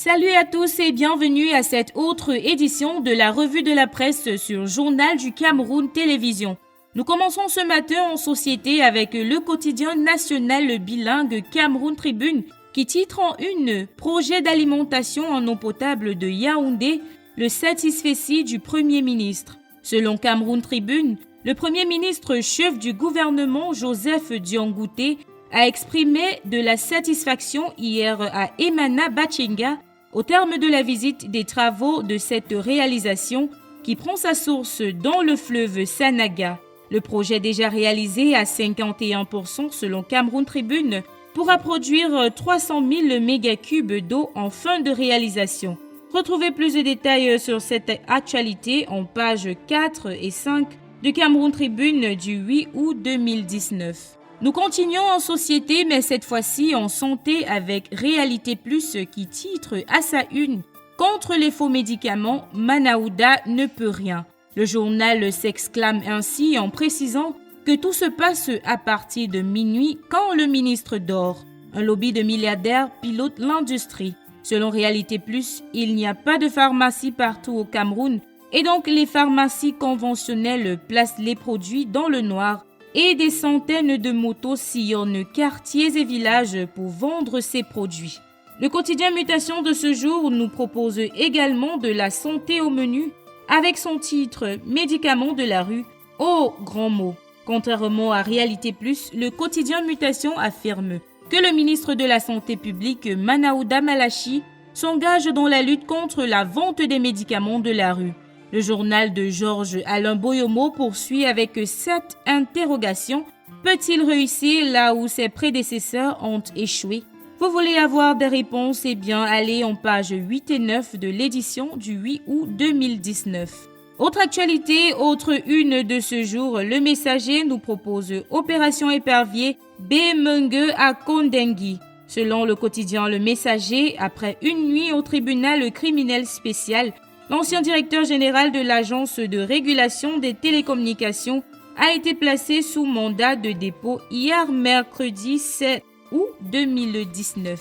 Salut à tous et bienvenue à cette autre édition de la revue de la presse sur Journal du Cameroun Télévision. Nous commençons ce matin en société avec le quotidien national bilingue Cameroun Tribune qui titre en une « Projet d'alimentation en eau potable de Yaoundé, le satisfecit du Premier ministre ». Selon Cameroun Tribune, le Premier ministre chef du gouvernement Joseph Diongouté a exprimé de la satisfaction hier à Emana Bachenga au terme de la visite des travaux de cette réalisation qui prend sa source dans le fleuve Sanaga. Le projet déjà réalisé à 51% selon Cameroun Tribune pourra produire 300 000 mégacubes d'eau en fin de réalisation. Retrouvez plus de détails sur cette actualité en pages 4 et 5 de Cameroun Tribune du 8 août 2019. Nous continuons en société, mais cette fois-ci en santé avec Réalité Plus qui titre à sa une « Contre les faux médicaments, Manaouda ne peut rien ». Le journal s'exclame ainsi en précisant que tout se passe à partir de minuit quand le ministre dort. Un lobby de milliardaires pilote l'industrie. Selon Réalité Plus, il n'y a pas de pharmacie partout au Cameroun et donc les pharmacies conventionnelles placent les produits dans le noir et des centaines de motos sillonnent quartiers et villages pour vendre ces produits. Le quotidien Mutation de ce jour nous propose également de la santé au menu avec son titre « Médicaments de la rue ». Oh, grand mot. Contrairement à Réalité Plus, le quotidien Mutation affirme que le ministre de la Santé publique, Manaouda Malachi, s'engage dans la lutte contre la vente des médicaments de la rue. Le journal de Georges Alain Boyomo poursuit avec 7 interrogations. Peut-il réussir là où ses prédécesseurs ont échoué? Vous voulez avoir des réponses? Eh bien, allez en pages 8 et 9 de l'édition du 8 août 2019. Autre actualité, autre une de ce jour, Le Messager nous propose Opération Épervier Bemengue à Kondengui. Selon le quotidien Le Messager, après une nuit au tribunal criminel spécial, l'ancien directeur général de l'Agence de régulation des télécommunications a été placé sous mandat de dépôt hier mercredi 7 août 2019.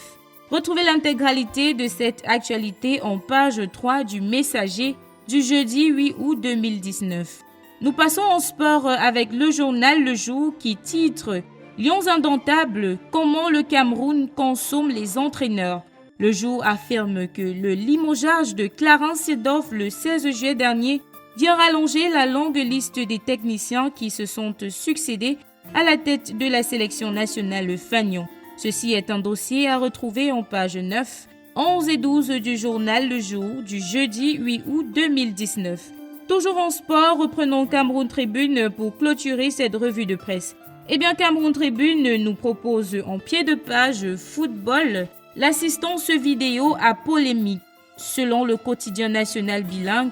Retrouvez l'intégralité de cette actualité en page 3 du Messager du jeudi 8 août 2019. Nous passons en sport avec le journal Le Jour qui titre « Lions indomptables, comment le Cameroun consomme les entraîneurs ». Le Jour affirme que le limogeage de Clarence Seedorf le 16 juillet dernier vient rallonger la longue liste des techniciens qui se sont succédés à la tête de la sélection nationale Fagnon. Ceci est un dossier à retrouver en page 9, 11 et 12 du journal Le Jour du jeudi 8 août 2019. Toujours en sport, reprenons Cameroun Tribune pour clôturer cette revue de presse. Eh bien, Cameroun Tribune nous propose en pied de page football l'assistance vidéo à polémique. Selon le quotidien national bilingue,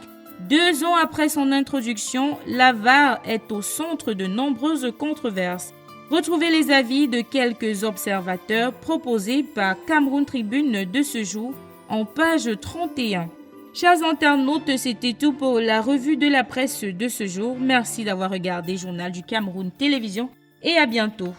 2 ans après son introduction, la VAR est au centre de nombreuses controverses. Retrouvez les avis de quelques observateurs proposés par Cameroun Tribune de ce jour en page 31. Chers internautes, c'était tout pour la revue de la presse de ce jour. Merci d'avoir regardé Journal du Cameroun Télévision et à bientôt.